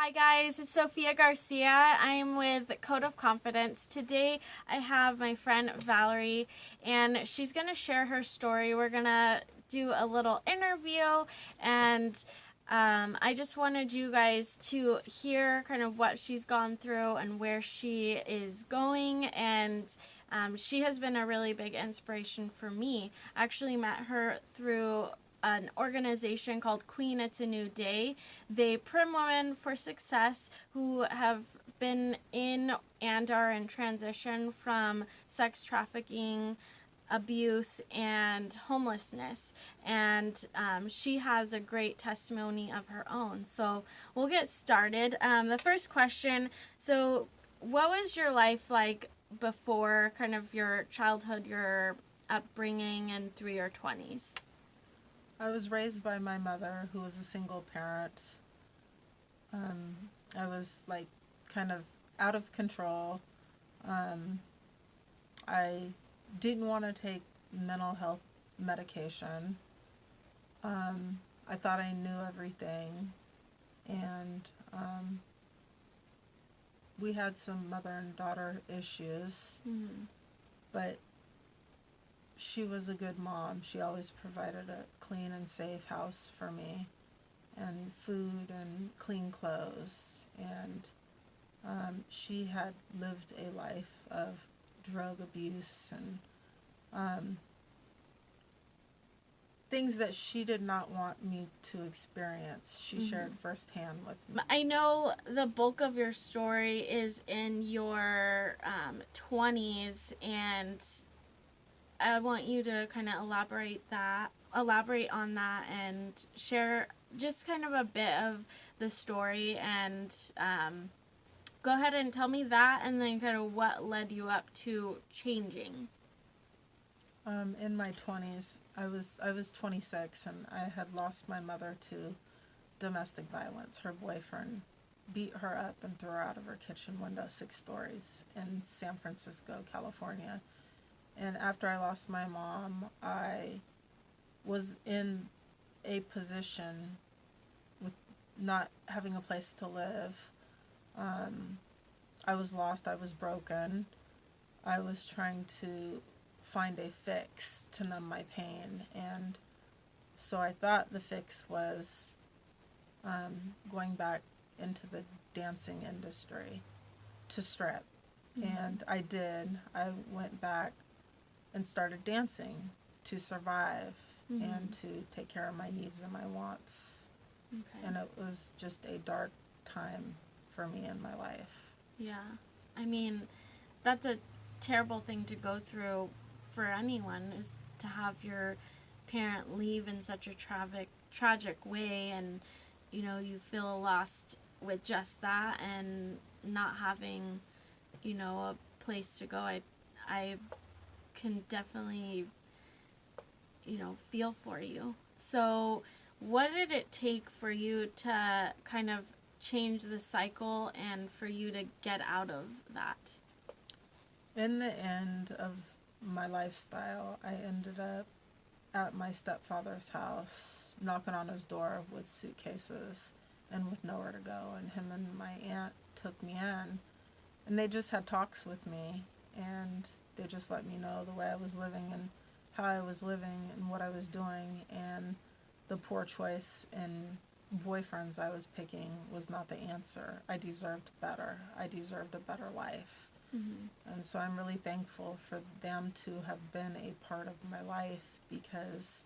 Hi guys, it's Sophia Garcia. I'm with Code of Confidence. Today I have my friend Valerie and she's going to share her story. We're going to do a little interview and I just wanted you guys to hear kind of what she's gone through and where she is going, and she has been a really big inspiration for me. I actually met her through an organization called Queen It's a New Day. They prim women for success who have been in and are in transition from sex trafficking, abuse, and homelessness. And she has a great testimony of her own. So we'll get started. The first question, so what was your life like before kind of your childhood, your upbringing, and through your 20s? I was raised by my mother, who was a single parent. I was kind of out of control. I didn't want to take mental health medication. I thought I knew everything, and we had some mother and daughter issues, but she was a good mom. She always provided a clean and safe house for me, and food and clean clothes. And she had lived a life of drug abuse and things that she did not want me to experience. She shared firsthand with me. I know the bulk of your story is in your 20s, and I want you to kind of elaborate on that and share just kind of a bit of the story, and go ahead and tell me that, and then kind of what led you up to changing. In my 20s, I was 26, and I had lost my mother to domestic violence. Her boyfriend beat her up and threw her out of her kitchen window 6 stories in San Francisco, California. And after I lost my mom, I was in a position with not having a place to live. I was lost. I was broken. I was trying to find a fix to numb my pain. And so I thought the fix was going back into the dancing industry to strip. And I did. I went back and started dancing to survive and to take care of my needs and my wants. Okay. And it was just a dark time for me in my life. Yeah. I mean, that's a terrible thing to go through for anyone, is to have your parent leave in such a tragic way, and you feel lost with just that and not having a place to go. I can definitely feel for you. So what did it take for you to kind of change the cycle and for you to get out of that? In the end of my lifestyle, I ended up at my stepfather's house, knocking on his door with suitcases and with nowhere to go. And him and my aunt took me in, and they just had talks with me, and they just let me know the way I was living and how I was living and what I was doing, and the poor choice in boyfriends I was picking was not the answer. I deserved better. I deserved a better life. And so I'm really thankful for them to have been a part of my life, because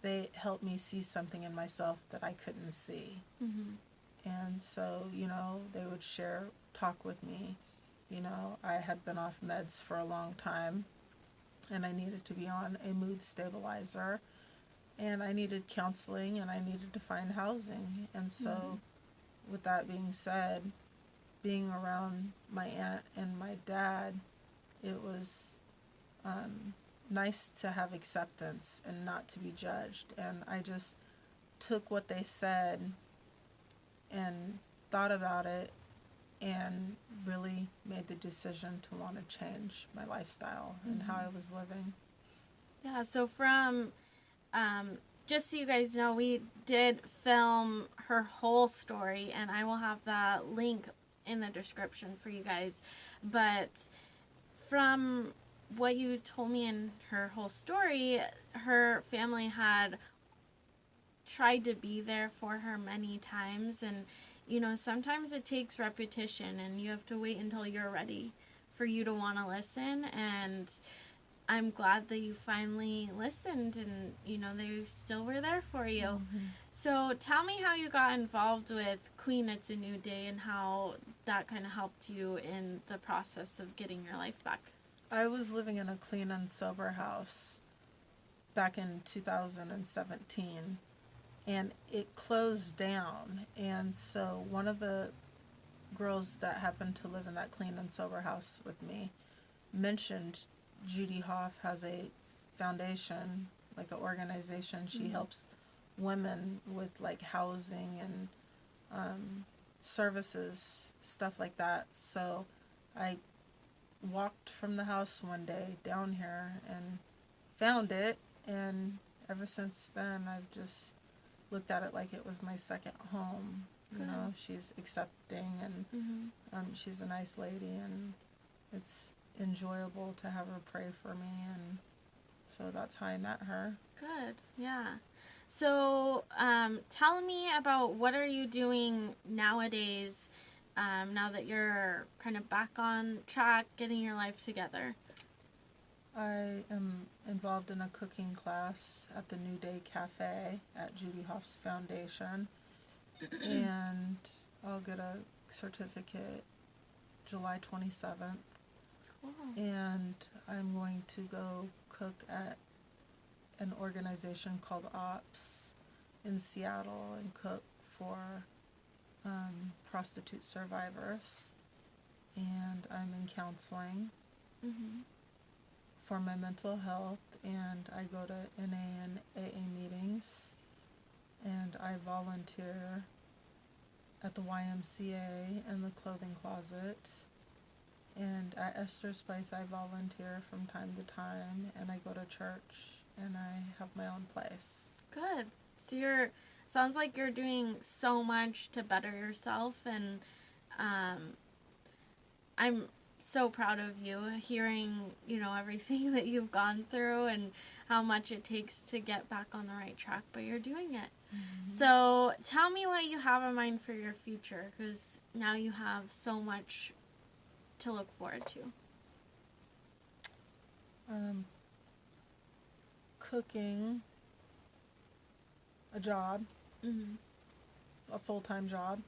they helped me see something in myself that I couldn't see. And so, they would talk with me. I had been off meds for a long time, and I needed to be on a mood stabilizer, and I needed counseling, and I needed to find housing. And so, with that being said, being around my aunt and my dad, it was nice to have acceptance and not to be judged. And I just took what they said and thought about it and really made the decision to want to change my lifestyle and how I was living. Yeah, so from just so you guys know, we did film her whole story, and I will have that link in the description for you guys. But from what you told me in her whole story, her family had tried to be there for her many times, and sometimes it takes repetition, and you have to wait until you're ready for you to want to listen. And I'm glad that you finally listened, and they still were there for you. Mm-hmm. So tell me how you got involved with Queen It's a New Day, and how that kind of helped you in the process of getting your life back. I was living in a clean and sober house back in 2017, and it closed down. And so one of the girls that happened to live in that clean and sober house with me mentioned Judy Hoff has a foundation, like an organization. She helps women with like housing and services, stuff like that. So I walked from the house one day down here and found it, and ever since then I've just looked at it like it was my second home. You Good. know, she's accepting, and she's a nice lady, and it's enjoyable to have her pray for me, and so that's how I met her. Good, yeah. So tell me about what are you doing nowadays, now that you're kind of back on track, getting your life together. I am involved in a cooking class at the New Day Cafe at Judy Hoff's Foundation, and I'll get a certificate July 27th. Cool. And I'm going to go cook at an organization called Ops in Seattle and cook for prostitute survivors. And I'm in counseling for my mental health, and I go to NA and AA meetings, and I volunteer at the YMCA and the clothing closet. And at Esther's Place, I volunteer from time to time, and I go to church, and I have my own place. Good. So sounds like you're doing so much to better yourself, and I'm so proud of you, hearing, everything that you've gone through and how much it takes to get back on the right track, but you're doing it. So tell me what you have in mind for your future, because now you have so much to look forward to. Cooking, a job, a full-time job,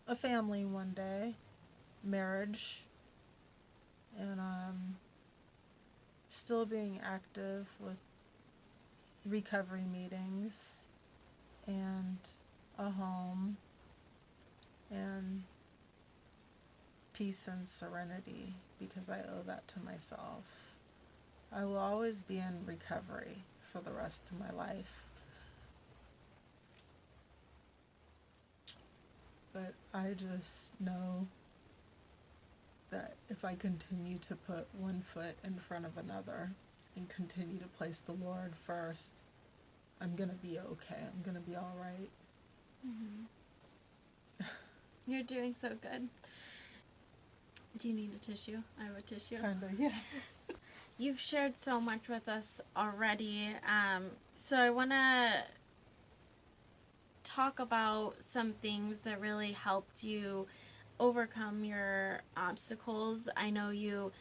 a family one day, marriage, and still being active with recovery meetings, and a home, and peace and serenity, because I owe that to myself. I will always be in recovery for the rest of my life. But I just know that if I continue to put one foot in front of another and continue to place the Lord first, I'm going to be okay. I'm going to be all right. You're doing so good. Do you need a tissue? I have a tissue. Kind of, yeah. You've shared so much with us already. So I want to talk about some things that really helped you overcome your obstacles. I know you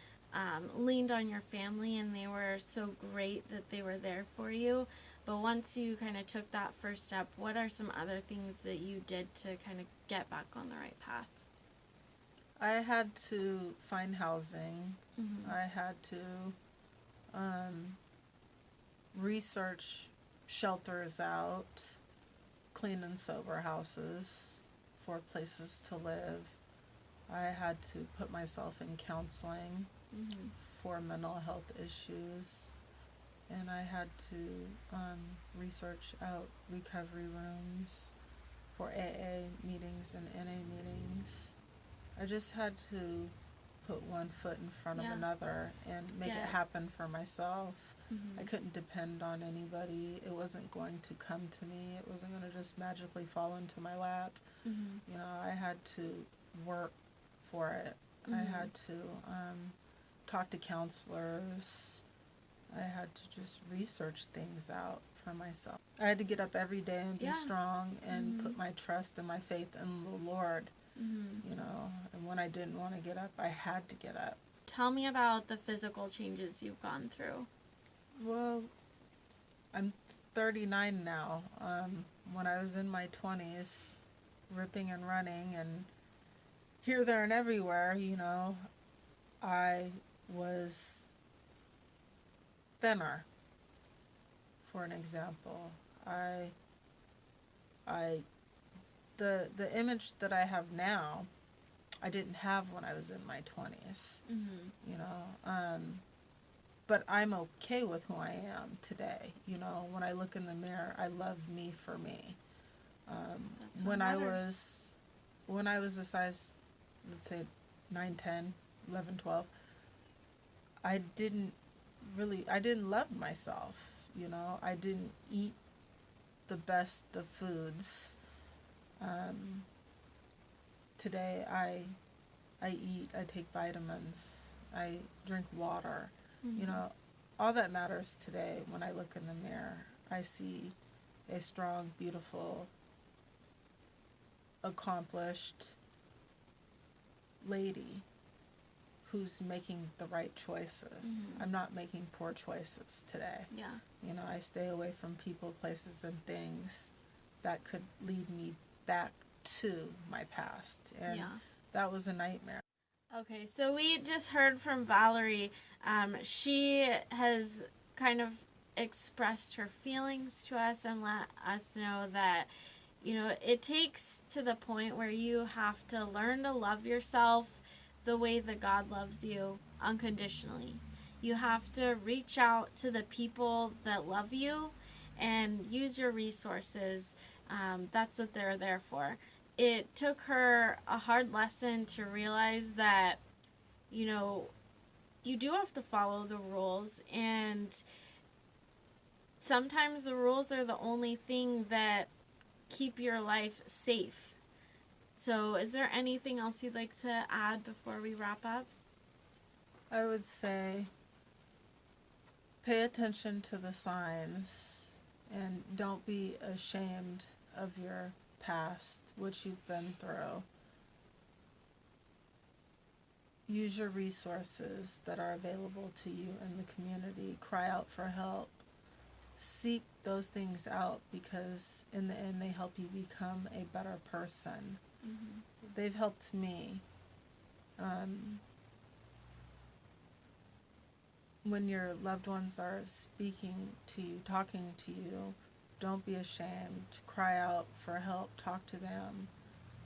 leaned on your family, and they were so great that they were there for you. But once you kind of took that first step, what are some other things that you did to kind of get back on the right path? I had to find housing. I had to research shelters out, clean and sober houses for places to live. I had to put myself in counseling for mental health issues. And I had to research out recovery rooms for AA meetings and NA meetings. I just had to put one foot in front of Yeah. another and make Yeah. it happen for myself. Mhm. I couldn't depend on anybody. It wasn't going to come to me. It wasn't going to just magically fall into my lap. Mhm. You know, I had to work for it. I Mhm. had to talk to counselors. I had to just research things out for myself. I had to get up every day and be Yeah. strong and Mhm. put my trust and my faith in the Lord, Mhm. you know. And when I didn't want to get up, I had to get up. Tell me about the physical changes you've gone through. Well, I'm 39 now. When I was in my 20s, ripping and running and here, there, and everywhere, you know, I was thinner, for an example. I, I, the image that I have now, I didn't have when I was in my 20s, Mhm. you know. But I'm okay with who I am today. You know, when I look in the mirror, I love me for me. That's what When matters. I was a size, let's say 9, 10, 11, 12, I didn't love myself, you know. I didn't eat the best of foods. Um, Today I eat, I take vitamins, I drink water. You Mhm. know, all that matters today when I look in the mirror. I see a strong, beautiful, accomplished lady who's making the right choices. Mhm. I'm not making poor choices today. Yeah. You know, I stay away from people, places, and things that could lead me back to my past. And Yeah. that was a nightmare. Okay, so we just heard from Valerie. She has kind of expressed her feelings to us and let us know that, you know, it takes to the point where you have to learn to love yourself the way that God loves you unconditionally. You have to reach out to the people that love you and use your resources. That's what they're there for. It took her a hard lesson to realize that, you know, you do have to follow the rules, and sometimes the rules are the only thing that keep your life safe. So, is there anything else you'd like to add before we wrap up? I would say pay attention to the signs and don't be ashamed of your past, what you've been through. Use your resources that are available to you in the community. Cry out for help. Seek those things out because in the end they help you become a better person. Mm-hmm. They've helped me. When your loved ones are speaking to you, talking to you, don't be ashamed. Cry out for help. Talk to them.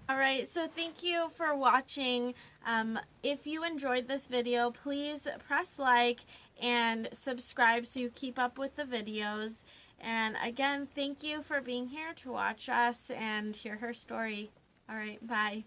All right, so thank you for watching. If you enjoyed this video, please press like and subscribe so you keep up with the videos. And again, thank you for being here to watch us and hear her story. All right, bye.